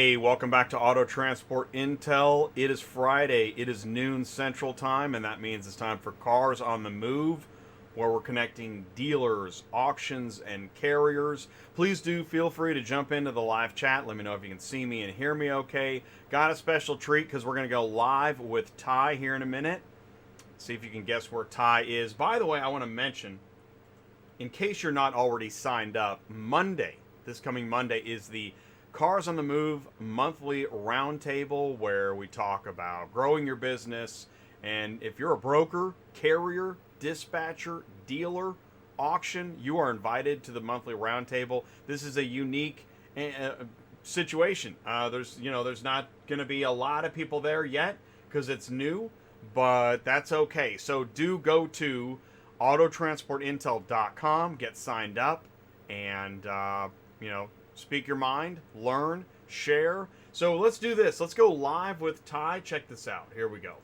Hey, welcome back to Auto Transport Intel. It is Friday. It is noon Central Time, and that means it's time for Cars on the Move, where we're connecting dealers, auctions, and carriers. Please do feel free to jump into the live chat. Let me know if you can see me and hear me okay. Got a special treat because we're going to go live with Ty here in a minute. See if you can guess where Ty is. By the way, I want to mention, in case you're not already signed up, this coming Monday, is the Cars on the Move monthly roundtable where we talk about growing your business. And if you're a broker, carrier, dispatcher, dealer, auction, you are invited to the monthly roundtable. This is a unique situation. There's not going to be a lot of people there yet because it's new, but that's okay. So do go to autotransportintel.com, get signed up, and speak your mind, learn, share. So let's do this. Let's go live with Ty. Check this out. Here we go.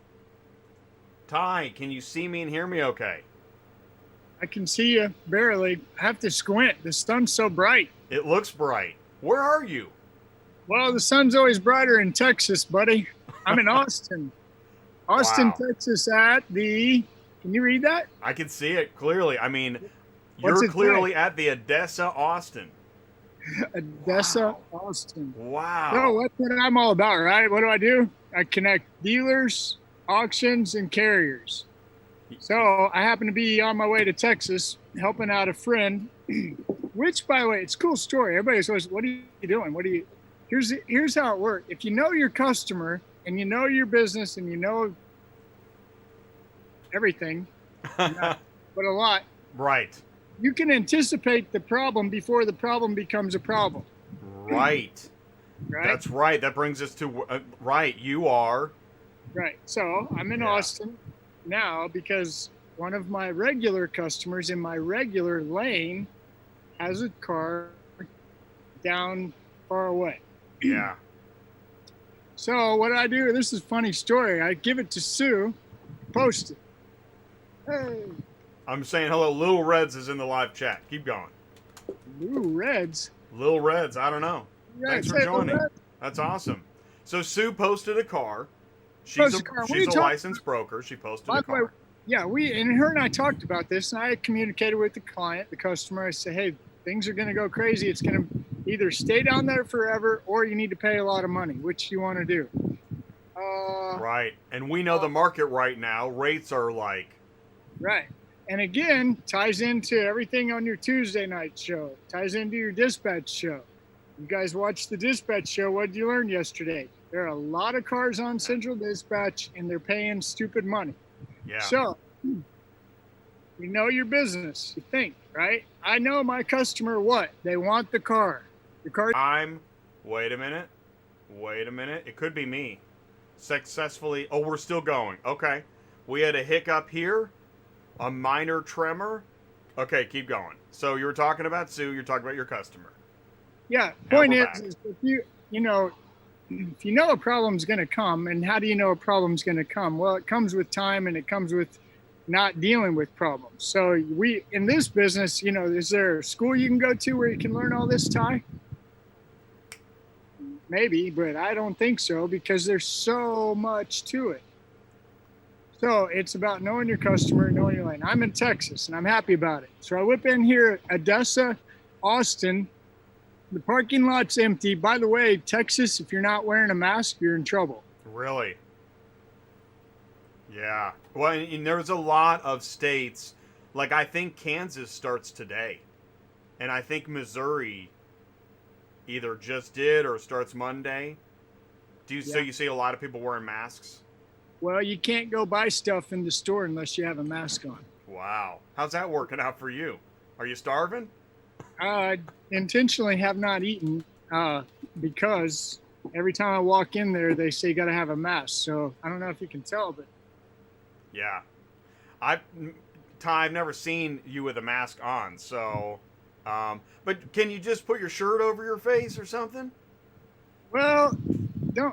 Ty, can you see me and hear me okay? I can see you barely. I have to squint. The sun's so bright. It looks bright. Where are you? Well, the sun's always brighter in Texas, buddy. I'm in Austin. Austin, Wow. Texas at the... Can you read that? I can see it clearly. I mean, What's you're it clearly say? at the ADESA Austin. ADESA, Wow. Austin. Wow. So that's what I'm all about, right? What do? I connect dealers, auctions, and carriers. So I happen to be on my way to Texas helping out a friend, which, by the way, it's a cool story. Everybody's always, what are you doing? Here's how it works. If you know your customer and you know your business and you know everything, not, but a lot, Right. you can anticipate the problem before the problem becomes a problem. Right. Right? That's right. That brings us to right. You are. Right. So I'm in Yeah. Austin now because one of my regular customers in my regular lane has a car down far away. Yeah. So what I do, this is a funny story. I give it to Sue, post it. Hey, I'm saying hello. Little Reds is in the live chat. Keep going. Blue Reds. Little Reds. I don't know. Yeah, Thanks for say joining. Reds. That's awesome. So Sue posted a car. Post a car. What are She's you a talking licensed broker. She posted By a the way, car. yeah, her and I talked about this, and I communicated with the client, the customer. I said, hey, things are going to go crazy. It's going to either stay down there forever or you need to pay a lot of money. Which you want to do? Right. And we know the market right now. Rates are like. Right. And again, ties into everything on your Tuesday night show, ties into your dispatch show. You guys watched the dispatch show. What did you learn yesterday? There are a lot of cars on Central Dispatch and they're paying stupid money. Yeah. So you know your business. You think, right? I know my customer what? They want the car. The car. Wait a minute. It could be me. Successfully. Oh, we're still going. Okay. We had a hiccup here. A minor tremor. Okay, keep going. So you were talking about Sue. You're talking about your customer. Yeah. Now Point we're is back. if you know a problem's going to come, and how do you know a problem's going to come? Well, it comes with time, and it comes with not dealing with problems. So in this business, is there a school you can go to where you can learn all this, Ty? Maybe, but I don't think so because there's so much to it. So it's about knowing your customer, knowing your lane. I'm in Texas, and I'm happy about it. So I whip in here at ADESA, Austin. The parking lot's empty. By the way, Texas, if you're not wearing a mask, you're in trouble. Really? Yeah. Well, and there's a lot of states, like I think Kansas starts today. And I think Missouri either just did or starts Monday. So you see a lot of people wearing masks? Well, you can't go buy stuff in the store unless you have a mask on. Wow. How's that working out for you? Are you starving? I intentionally have not eaten because every time I walk in there, they say you got to have a mask. So I don't know if you can tell, but Yeah. I've never seen you with a mask on, so but can you just put your shirt over your face or something? well,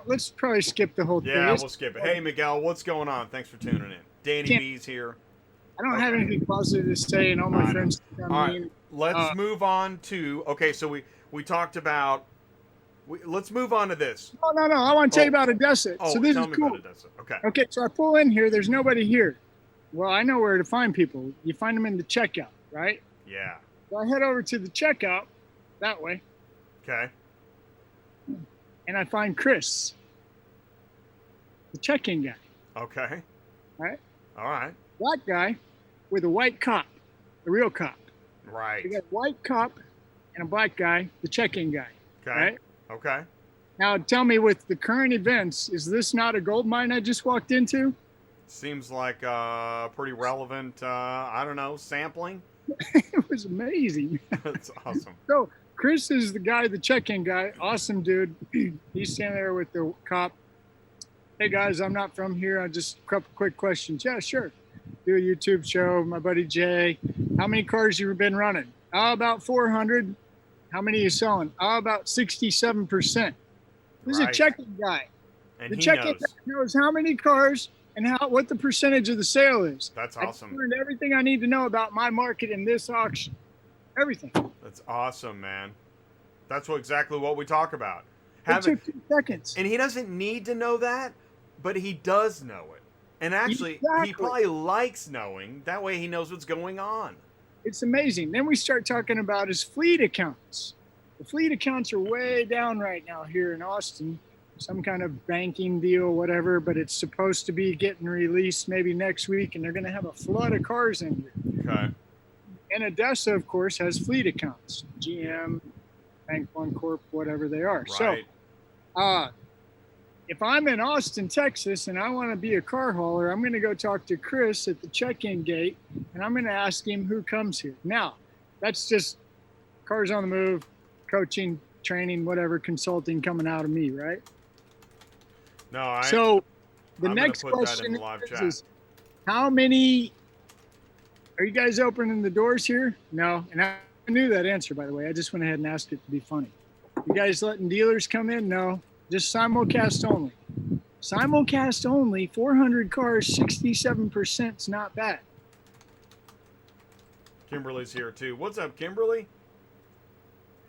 let's probably skip the whole thing. Yeah, we'll skip it. Hey Miguel, what's going on? Thanks for tuning in. Danny Can't- B's here. I don't have anything positive to say, and all my I know. friends. All right, let's move on to. Okay, so we talked about let's move on to this. No. I want to tell you about ADESA. Oh, So this tell is me cool. about ADESA. Okay. Okay, so I pull in here. There's nobody here. Well, I know where to find people. You find them in the checkout, right? Yeah. So I head over to the checkout that way, Okay. and I find Chris, the check-in guy, Okay. right? All right. Black guy with a white cop, the real cop. Right. You got a white cop and a black guy, the check-in guy, Okay. right? Okay. Now, tell me, with the current events, is this not a gold mine I just walked into? Seems like pretty relevant. I don't know, sampling. It was amazing. That's awesome. So Chris is the guy, the check-in guy. Awesome dude. He's standing there with the cop. Hey guys, I'm not from here. I just a couple quick questions. Yeah, sure. Do a YouTube show. My buddy Jay. How many cars you been running? About 400. How many are you selling? About 67%. This is a Right. check-in guy. And The he check-in knows. guy knows how many cars and what the percentage of the sale is. That's I awesome. learned everything I need to know about my market in this auction. Everything. That's awesome, man. That's exactly what we talk about. It took 2 seconds. And he doesn't need to know that, but he does know it. And actually, he Exactly. probably likes knowing. That way he knows what's going on. It's amazing. Then we start talking about his fleet accounts. The fleet accounts are way down right now here in Austin. Some kind of banking deal, whatever, but it's supposed to be getting released maybe next week, and they're going to have a flood of cars in here. Okay. And ADESA, of course, has fleet accounts. GM, Bank One Corp, whatever they are. Right. So, if I'm in Austin, Texas, and I want to be a car hauler, I'm going to go talk to Chris at the check-in gate, and I'm going to ask him who comes here. Now, that's just cars on the move, coaching, training, whatever, consulting coming out of me, right? No, So the I'm gonna next put that in question the live chat. is, how many, are you guys opening the doors here? No. And I knew that answer, by the way. I just went ahead and asked it to be funny. You guys letting dealers come in? No. Just simulcast only. Simulcast only, 400 cars, 67% is not bad. Kimberly's here too. What's up, Kimberly?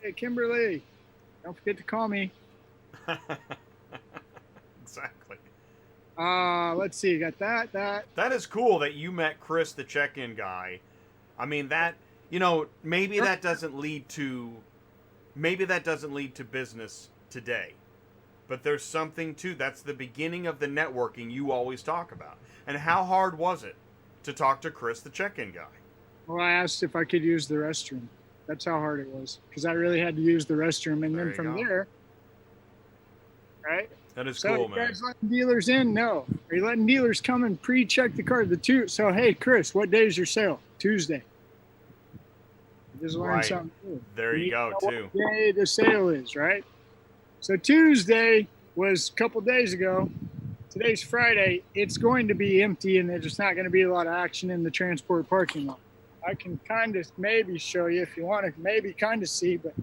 Hey, Kimberly, don't forget to call me. Exactly. Let's see, got that. That is cool that you met Chris, the check-in guy. I mean, that, maybe that doesn't lead to business today. But there's something to, that's the beginning of the networking you always talk about. And how hard was it to talk to Chris, the check-in guy? Well, I asked if I could use the restroom. That's how hard it was, because I really had to use the restroom. And There then you from go. there, right? That is So cool, you man. guys letting dealers in? No. Are you letting dealers come and pre-check the car? So, hey, Chris, what day is your sale? Tuesday. Just learned Right. something new. There you need go, to know too. What day the sale is, right? So Tuesday was a couple days ago. Today's Friday. It's going to be empty, and there's not going to be a lot of action in the transport parking lot. I can kind of maybe show you if you want to maybe kind of see, but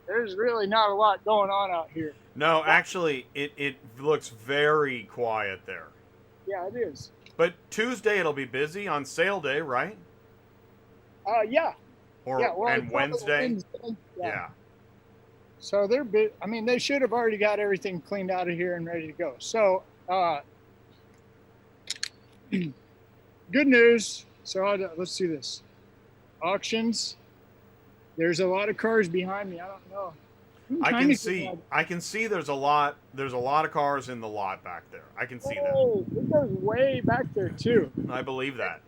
there's really not a lot going on out here. No, actually, it looks very quiet there. Yeah, it is. But Tuesday it'll be busy on sale day, right? Yeah. Or Yeah, well, and it's probably Wednesday. Yeah. So they're I mean, they should have already got everything cleaned out of here and ready to go. So, good news. So let's see this. Auctions. There's a lot of cars behind me. I don't know. I can see there's a lot of cars in the lot back there. I can see that. Oh, it goes way back there too. I believe that.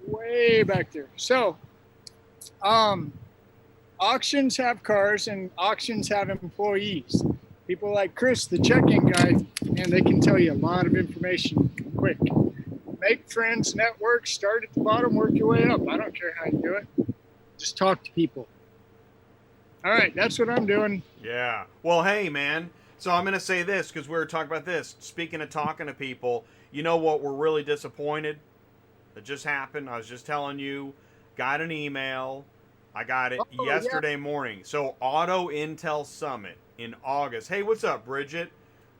Way back there. So, auctions have cars and auctions have employees. People like Chris, the check-in guy, and they can tell you a lot of information quick. Make friends, network, start at the bottom, work your way up. I don't care how you do it. Just talk to people. All right, that's what I'm doing. Yeah. Well, hey, man. So I'm going to say this because we were talking about this. Speaking of talking to people, you know what? We're really disappointed. That just happened. I was just telling you. Got an email. I got it yesterday morning. So Auto Intel Summit in August. Hey, what's up, Bridget?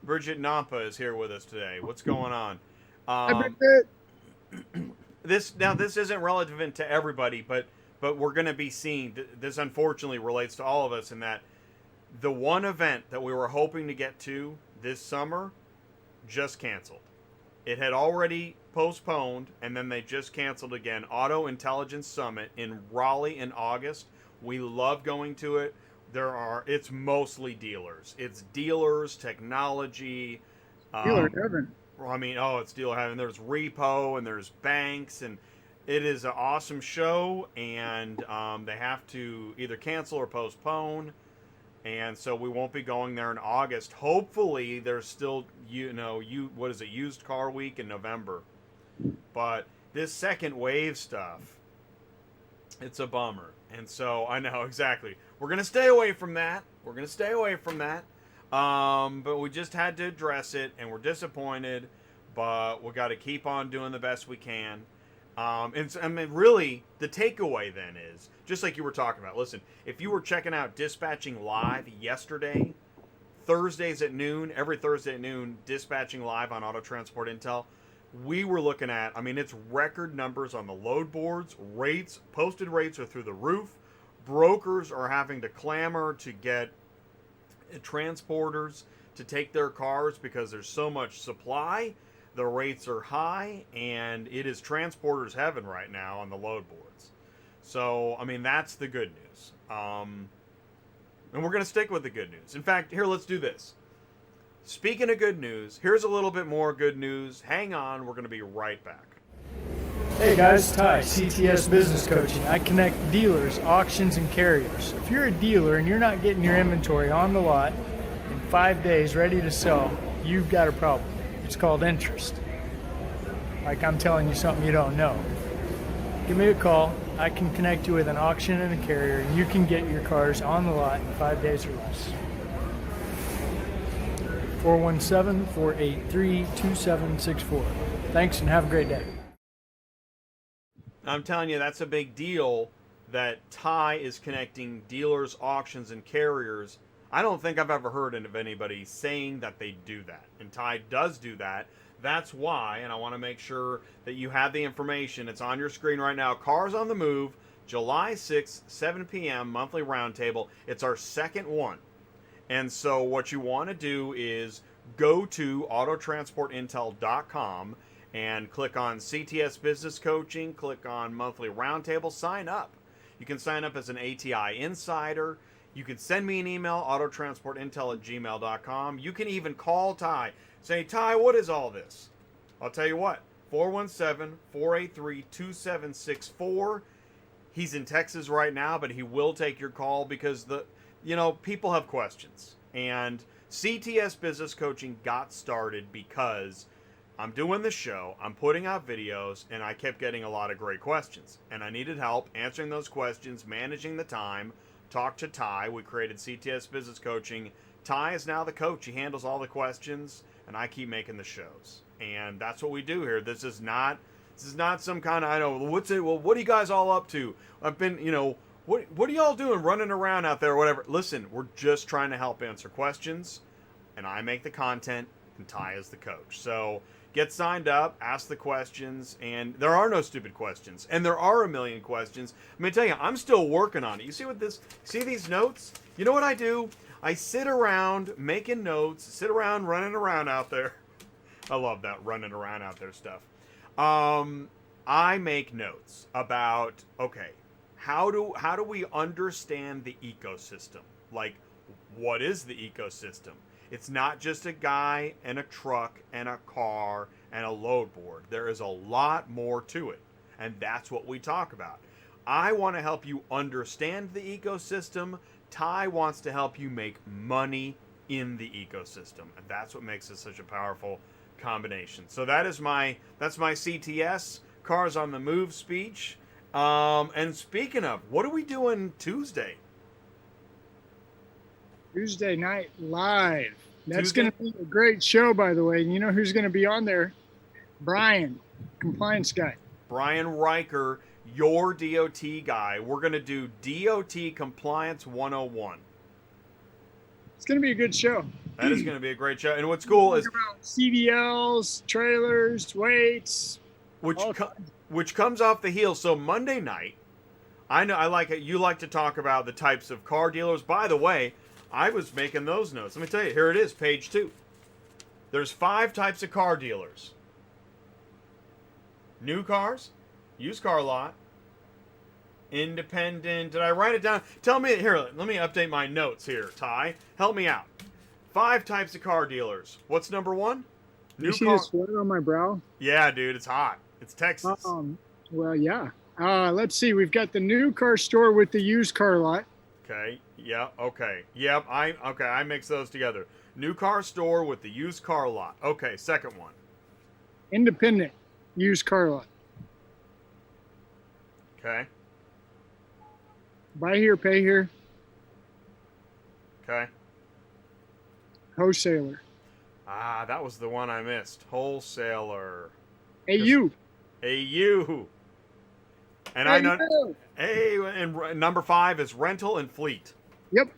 Bridget Nampa is here with us today. What's going on? This isn't relevant to everybody, but we're going to be seeing. This unfortunately relates to all of us in that The one event that we were hoping to get to this summer just canceled. It had already postponed, and then they just canceled again. Auto Intelligence Summit in Raleigh in August. We love going to it. It's mostly dealers. It's dealers, technology. Dealer heaven. I mean, it's dealer heaven. There's repo and there's banks, and it is an awesome show. And they have to either cancel or postpone. And so we won't be going there in August. Hopefully, there's still, used car week in November. But this second wave stuff, it's a bummer. And so I know exactly. We're going to stay away from that. But we just had to address it, and we're disappointed. But we got to keep on doing the best we can. Really, the takeaway then is, just like you were talking about, listen, if you were checking out Dispatching Live yesterday, Thursdays at noon, every Thursday at noon, Dispatching Live on Auto Transport Intel, we were looking at, it's record numbers on the load boards, posted rates are through the roof, brokers are having to clamor to get transporters to take their cars because there's so much supply. The rates are high, and it is transporters heaven right now on the load boards. So, that's the good news. And we're going to stick with the good news. In fact, here, let's do this. Speaking of good news, here's a little bit more good news. Hang on, we're going to be right back. Hey guys, Ty, CTS Business Coaching. I connect dealers, auctions, and carriers. If you're a dealer and you're not getting your inventory on the lot in 5 days ready to sell, you've got a problem. It's called interest. Like I'm telling you something you don't know. Give me a call. I can connect you with an auction and a carrier, and you can get your cars on the lot in 5 days or less. 417-483-2764. Thanks, and have a great day. I'm telling you, that's a big deal that Ty is connecting dealers, auctions, and carriers. I don't think I've ever heard of anybody saying that they do that. And Ty does do that. That's why, and I want to make sure that you have the information. It's on your screen right now. Cars on the Move, July 6th, 7 p.m., monthly roundtable. It's our second one. And so what you want to do is go to autotransportintel.com and click on CTS Business Coaching, click on monthly roundtable, sign up. You can sign up as an ATI insider. You can send me an email, autotransportintel@gmail.com. You can even call Ty. Say, Ty, what is all this? I'll tell you what, 417-483-2764. He's in Texas right now, but he will take your call because people have questions. And CTS Business Coaching got started because I'm doing the show, I'm putting out videos, and I kept getting a lot of great questions. And I needed help answering those questions, managing the time. Talk to Ty. We created CTS Business Coaching. Ty is now the coach. He handles all the questions, and I keep making the shows. And that's what we do here. This is not some kind of, what are you guys all up to? I've been, what are y'all doing running around out there or whatever? Listen, we're just trying to help answer questions, and I make the content, and Ty is the coach. So get signed up, ask the questions, and there are no stupid questions. And there are a million questions. I'm going to tell you, I'm still working on it. You see these notes? You know what I do? I sit around making notes, sit around running around out there. I love that running around out there stuff. I make notes about, okay, how do we understand the ecosystem? Like, what is the ecosystem? It's not just a guy and a truck and a car and a load board. There is a lot more to it, and that's what we talk about. I want to help you understand the ecosystem. Ty wants to help you make money in the ecosystem, and that's what makes it such a powerful combination. So that's my CTS Cars on the Move speech. And speaking of, what are we doing Tuesday? Tuesday Night Live. That's going to be a great show, by the way. And you know who's going to be on there? Brian, compliance guy. Brian Riker, your DOT guy. We're going to do DOT Compliance 101. It's going to be a good show. That is going to be a great show. And what's cool is CDLs, trailers, weights, which comes off the heels. So Monday night, I know I like it. You like to talk about the types of car dealers. By the way, I was making those notes. Let me tell you, here it is, page 2. There's 5 types of car dealers. New cars, used car lot, independent. Did I write it down? Tell me, here, let me update my notes here, Ty. Help me out. 5 types of car dealers. What's number 1? You see the sweat on my brow? Yeah, dude, it's hot. It's Texas. Well, yeah. Let's see. We've got the new car store with the used car lot. Okay. Yeah. Okay. Yep. I mix those together. New car store with the used car lot. Okay. Second one. Independent used car lot. Okay. Buy here, pay here. Okay. Wholesaler. That was the one I missed. Wholesaler. AU. AU. And I know. And number 5 is rental and fleet. Yep.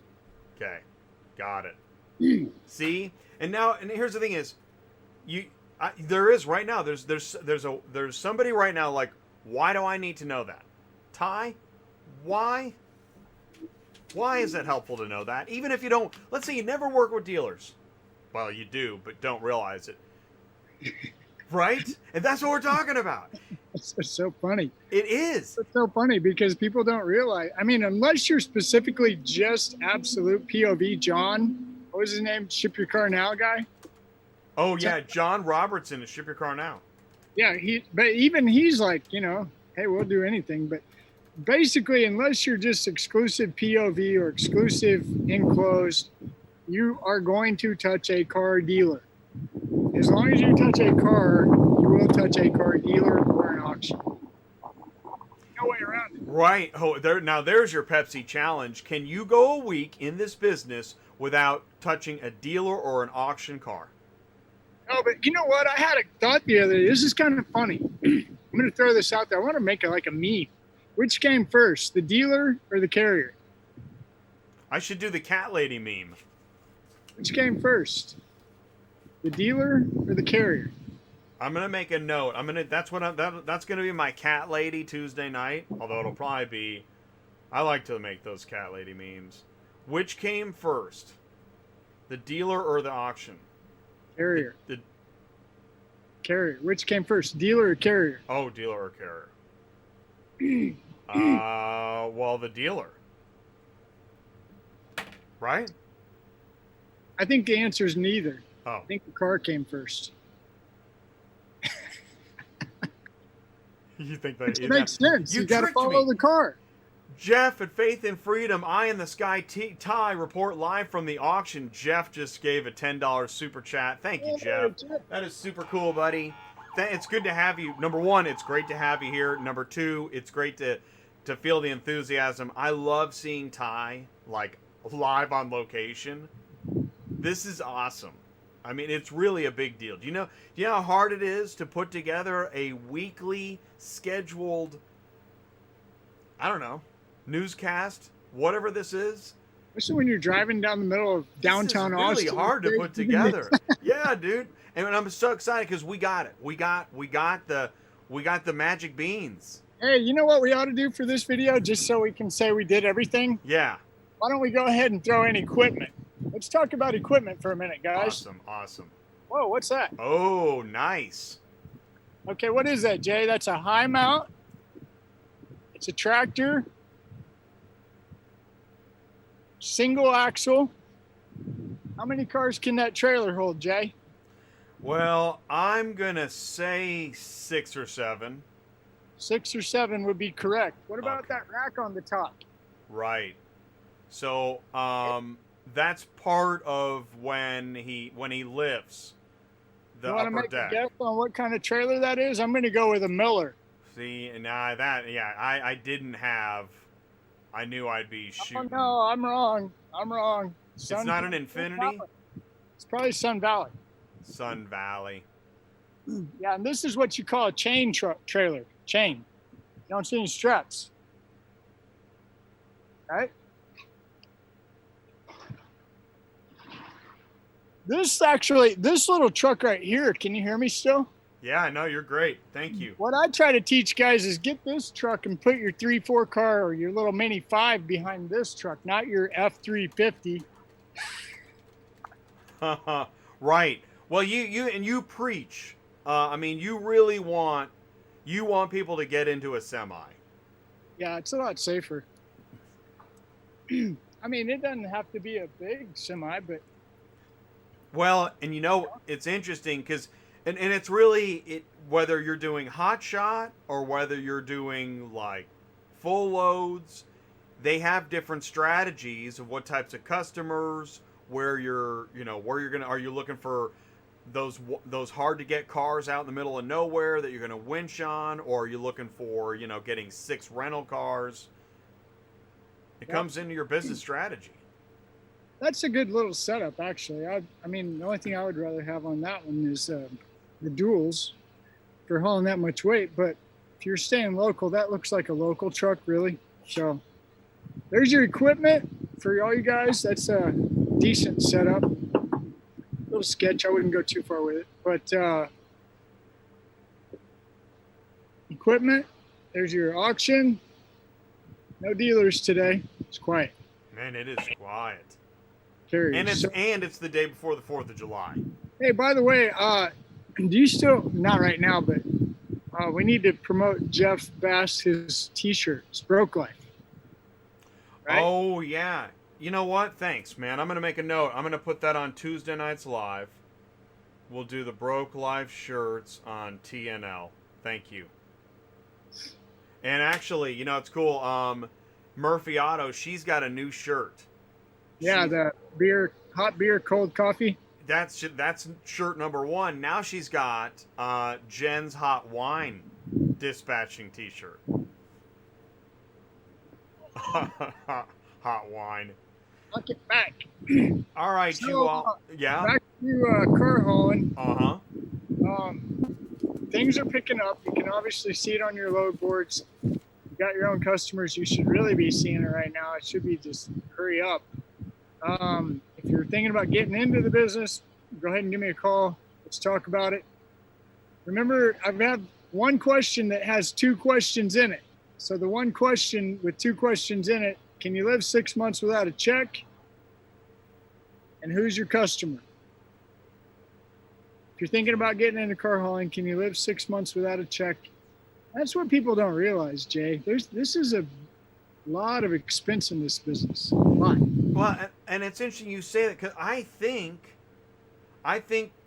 Okay. Got it. See? And here's the thing is, there is right now. There's somebody right now like, why do I need to know that? Ty, why? Why is it helpful to know that? Even if you don't, let's say you never work with dealers. Well, you do, but don't realize it. Right? And that's what we're talking about. It's so funny. It is. It's so funny because people don't realize. I mean, unless you're specifically just absolute POV John, what was his name? Ship Your Car Now guy? Oh, yeah. John Robertson is Ship Your Car Now. Yeah, but even he's like, hey, we'll do anything. But basically, unless you're just exclusive POV or exclusive enclosed, you are going to touch a car dealer. As long as you touch a car, you will touch a car dealer or an auction. No way around it. Right. Oh, there's your Pepsi challenge. Can you go a week in this business without touching a dealer or an auction car? No, but you know what? I had a thought the other day. This is kind of funny. I'm going to throw this out there. I want to make it like a meme. Which came first, the dealer or the carrier? I should do the cat lady meme. Which came first, the dealer or the carrier? I'm gonna make a note. That's gonna be my cat lady Tuesday night. Although it'll probably be, I like to make those cat lady memes. Which came first, the dealer or the auction? Carrier. The carrier. Which came first, dealer or carrier? Oh, dealer or carrier. Well, the dealer. Right? I think the answer is neither. Oh. I think the car came first. You think that it makes sense? You got to follow the car. Jeff at Faith and Freedom, Eye in the Sky Tie report live from the auction. Jeff just gave a $10 super chat. Thank you, Jeff. That is super cool, buddy. It's good to have you. Number 1, it's great to have you here. Number 2, it's great to feel the enthusiasm. I love seeing Ty like live on location. This is awesome. I mean, it's really a big deal. Do you know how hard it is to put together a weekly scheduled, I don't know, newscast, whatever this is? Especially when you're driving down the middle of downtown Austin. It's really hard to put together. Yeah, dude. And I'm so excited because we got it. We got the magic beans. Hey, you know what we ought to do for this video, just so we can say we did everything? Yeah. Why don't we go ahead and throw in equipment? Let's talk about equipment for a minute, guys. Awesome. Whoa, what's that? Oh, nice. Okay, what is that, Jay? That's a high mount. It's a tractor. Single axle. How many cars can that trailer hold, Jay? Well, I'm going to say 6 or 7. 6 or 7 would be correct. What about that rack on the top? Right. So, that's part of when he lifts the upper deck. You want to make a guess on what kind of trailer that is? I'm going to go with a Miller. See, I didn't have. I knew I'd be shooting. Oh no, I'm wrong. It's not an Infinity. It's probably Sun Valley. Sun Valley. Yeah, and this is what you call a chain trailer. Chain. You don't see any struts. Right? This little truck right here, can you hear me still? Yeah, I know. You're great. Thank you. What I try to teach guys is get this truck and put your 3-4 car or your little Mini 5 behind this truck, not your F350. Right. Well, you preach. I mean, you want people to get into a semi. Yeah, it's a lot safer. I mean, it doesn't have to be a big semi, but Well, and it's interesting because, and it's really whether you're doing hot shot or whether you're doing like full loads, they have different strategies of what types of customers, where you're gonna, are you looking for those hard to get cars out in the middle of nowhere that you're gonna winch on, or are you looking for getting 6 rental cars? It comes into your business strategy. that's a good little setup, actually. I mean, the only thing I would rather have on that one is the duals for hauling that much weight. But if you're staying local, that looks like a local truck, really. So there's your equipment for all you guys. That's a decent setup. Little sketch. I wouldn't go too far with it, but equipment. There's your auction. No dealers today. It's quiet. Man, it is quiet. Carriers. And it's the day before the 4th of July. Hey, by the way, do you still, not right now, but we need to promote Jeff Bass, his t-shirt. It's Broke Life. Right? Oh, yeah. You know what? Thanks, man. I'm going to make a note. I'm going to put that on Tuesday nights live. We'll do the Broke Life shirts on TNL. Thank you. And actually, it's cool. Murphy Auto, she's got a new shirt. Yeah, the hot beer, cold coffee. That's shirt number 1. Now she's got Jen's hot wine dispatching t-shirt. Hot wine. I'll get back. All right, so, you all. Yeah. Back to car hauling. Uh-huh. Things are picking up. You can obviously see it on your load boards. You got your own customers. You should really be seeing it right now. It should be just hurry up. If you're thinking about getting into the business, go ahead and give me a call. Let's talk about it. Remember, I've had one question that has 2 questions in it. So the one question with 2 questions in it, can you live 6 months without a check? And who's your customer? If you're thinking about getting into car hauling, can you live 6 months without a check? That's what people don't realize, Jay. This is a lot of expense in this business. A lot. Well, and it's interesting you say that, because I think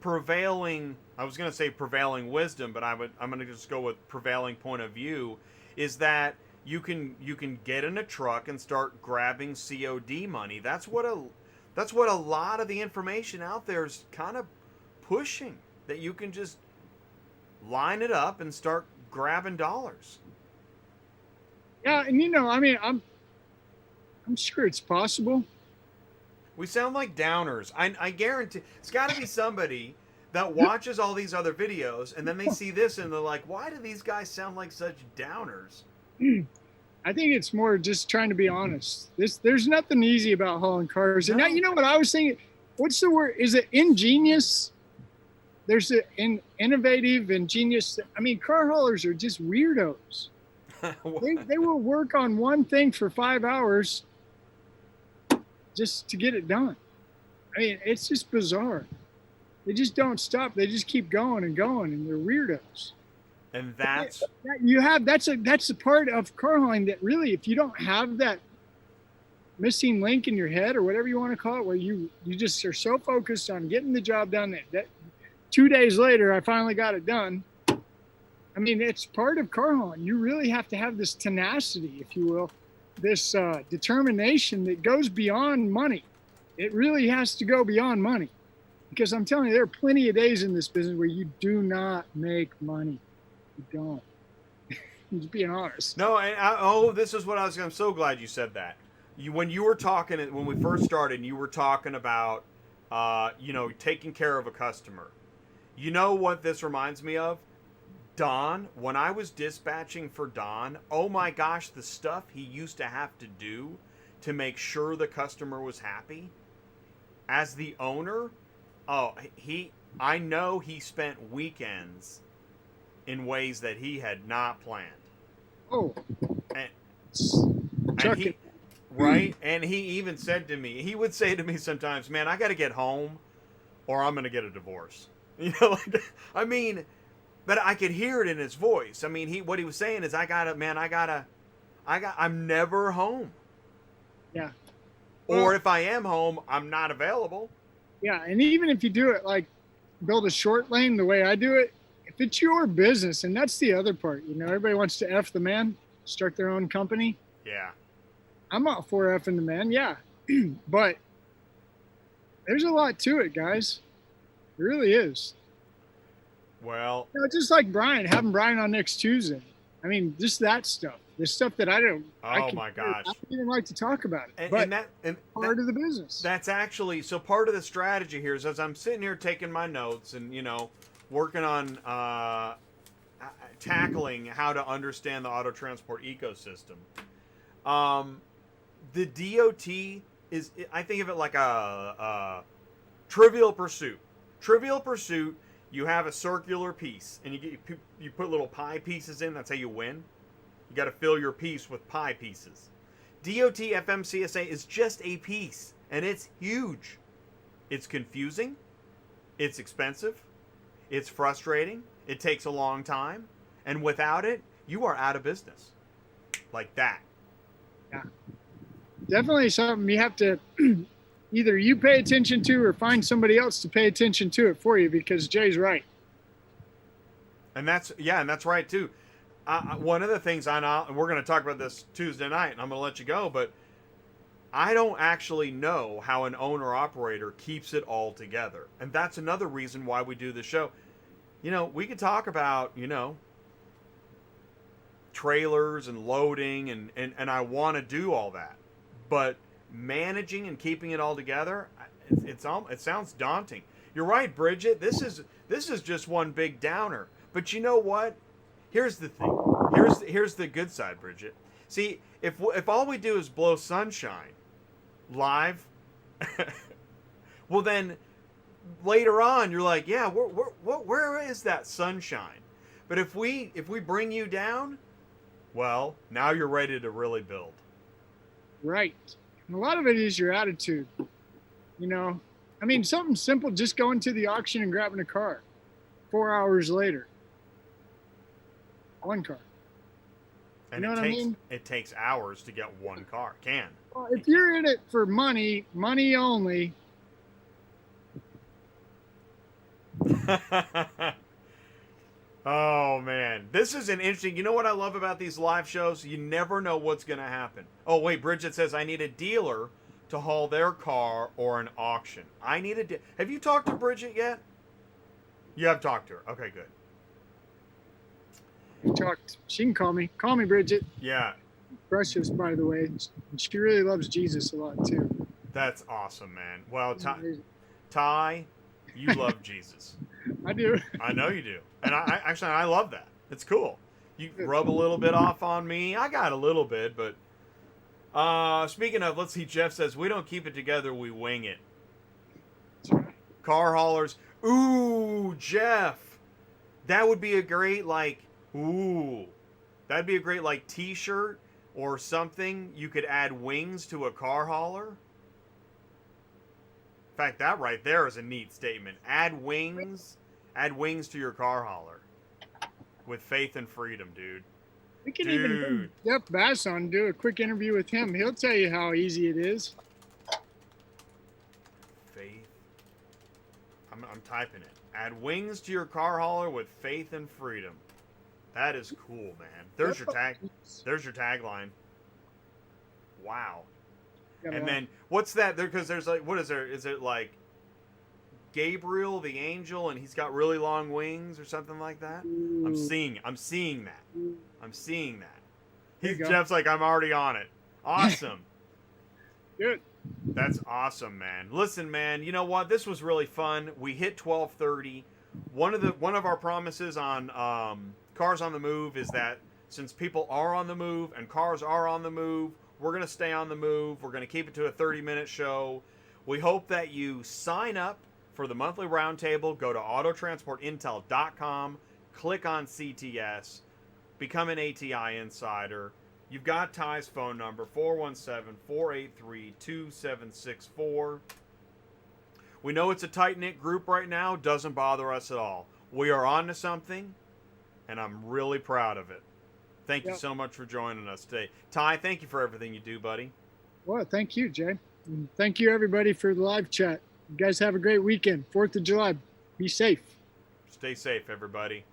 prevailing, I was going to say prevailing wisdom, but I'm going to just go with prevailing point of view, is that you can get in a truck and start grabbing COD money. That's what a lot of the information out there is kind of pushing, that you can just line it up and start grabbing dollars. Yeah, and I mean, I'm sure it's possible. We sound like downers. I guarantee it's got to be somebody that watches all these other videos and then they see this and they're like, why do these guys sound like such downers? I think it's more just trying to be honest. There's nothing easy about hauling cars. And now, you know what I was thinking? What's the word? Is it ingenious? There's an innovative, ingenious. I mean, car haulers are just weirdos. They will work on one thing for 5 hours just to get it done. I mean, it's just bizarre. They just don't stop. They just keep going and going, and they're weirdos. And that's a part of car hauling that really, if you don't have that missing link in your head or whatever you want to call it, where you just are so focused on getting the job done that 2 days later I finally got it done. I mean, it's part of car hauling. You really have to have this tenacity, if you will, this determination that goes beyond money. It really has to go beyond money, because I'm telling you, there are plenty of days in this business where you do not make money. You don't. I'm just being honest. No, this is what I'm so glad you said that. When you were talking, when we first started, you were talking about, taking care of a customer. You know what this reminds me of? Don, when I was dispatching for Don, oh my gosh, the stuff he used to have to do to make sure the customer was happy. As the owner, I know he spent weekends in ways that he had not planned. Oh. Right? And he even said to me, he would say to me sometimes, man, I got to get home or I'm gonna get a divorce. You know, like, I mean, but I could hear it in his voice. I mean, what he was saying is, I'm never home. Yeah. Or if I am home, I'm not available. Yeah, and even if you do it like build a short lane the way I do it, if it's your business, and that's the other part, everybody wants to F the man, start their own company. Yeah. I'm all for effing the man, yeah. But there's a lot to it, guys. There really is. Well, just like having Brian on next Tuesday. I mean, just that stuff. The stuff that I don't. Oh my gosh! I don't even like to talk about it. And part of the business. That's actually so. Part of the strategy here is as I'm sitting here taking my notes and working on tackling how to understand the auto transport ecosystem. The DOT is, I think of it like a Trivial Pursuit. Trivial Pursuit. You have a circular piece, and you put little pie pieces in. That's how you win. You got to fill your piece with pie pieces. DOT FMCSA is just a piece, and it's huge. It's confusing. It's expensive. It's frustrating. It takes a long time. And without it, you are out of business. Like that. Yeah. Definitely something you have to either you pay attention to or find somebody else to pay attention to it for you, because Jay's right. And that's right too. One of the things we're going to talk about this Tuesday night, and I'm going to let you go, but I don't actually know how an owner-operator keeps it all together. And that's another reason why we do the show. We could talk about, trailers and loading, and I want to do all that. But managing and keeping it all together, it sounds daunting. You're right, Bridget. This is just one big downer. But you know what? Here's the thing. Here's the good side, Bridget. See, if all we do is blow sunshine live, well then later on you're like, yeah, where is that sunshine? But if we bring you down, well, now you're ready to really build. Right. And a lot of it is your attitude. I mean, something simple, just going to the auction and grabbing a car. 4 hours later, one car. And I mean? It takes hours to get one car. Well, if you're in it for money only. Oh man, this is an interesting. You know what I love about these live shows? You never know what's going to happen. Oh wait, Bridget says I need a dealer to haul their car or an auction. Have you talked to Bridget yet? You have talked to her. Okay, good. She can call me. Call me, Bridget. Yeah. Precious, by the way. She really loves Jesus a lot too. That's awesome, man. Well, Ty, you love Jesus. I do. I know you do. And I love that. It's cool. You rub a little bit off on me. I got a little bit, but speaking of, let's see, Jeff says, we don't keep it together, we wing it. That's right. Car haulers. Ooh, Jeff. That would be a great, that'd be a great, t-shirt or something. You could add wings to a car hauler. In fact, that right there is a neat statement. Add wings to your car hauler. With faith and freedom, dude. We can even put Jeff Bass on and do a quick interview with him. He'll tell you how easy it is. Faith. I'm typing it. Add wings to your car hauler with faith and freedom. That is cool, man. There's your tagline. Wow. And then what's that? Because there's what is there? Is it like Gabriel the angel, and he's got really long wings or something like that? I'm seeing that. Jeff's like, I'm already on it. Awesome. Good. That's awesome, man. Listen, man, you know what? This was really fun. We hit 12:30. One of our promises on Cars on the Move is that since people are on the move and cars are on the move, we're going to stay on the move. We're going to keep it to a 30-minute show. We hope that you sign up for the monthly roundtable. Go to autotransportintel.com, click on CTS, become an ATI insider. You've got Ty's phone number, 417-483-2764. We know it's a tight-knit group right now. Doesn't bother us at all. We are on to something, and I'm really proud of it. Thank you so much for joining us today. Ty, thank you for everything you do, buddy. Well, thank you, Jay. And thank you, everybody, for the live chat. You guys have a great weekend. 4th of July. Be safe. Stay safe, everybody.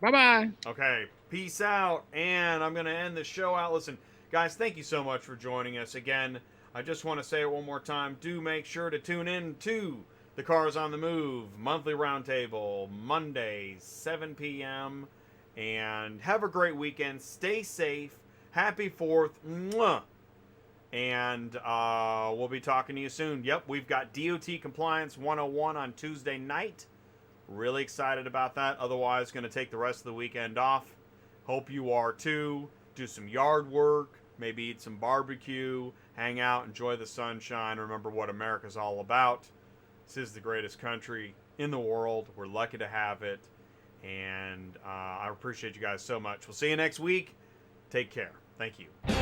Bye-bye. Okay, peace out. And I'm going to end the show out. Listen, guys, thank you so much for joining us again. I just want to say it one more time. Do make sure to tune in to the Cars on the Move monthly roundtable, Mondays, 7 p.m., and have a great weekend. Stay safe. Happy 4th. Mwah. And we'll be talking to you soon. Yep, we've got DOT Compliance 101 on Tuesday night. Really excited about that. Otherwise, going to take the rest of the weekend off. Hope you are too. Do some yard work. Maybe eat some barbecue. Hang out. Enjoy the sunshine. Remember what America's all about. This is the greatest country in the world. We're lucky to have it. And I appreciate you guys so much. We'll see you next week. Take care. Thank you.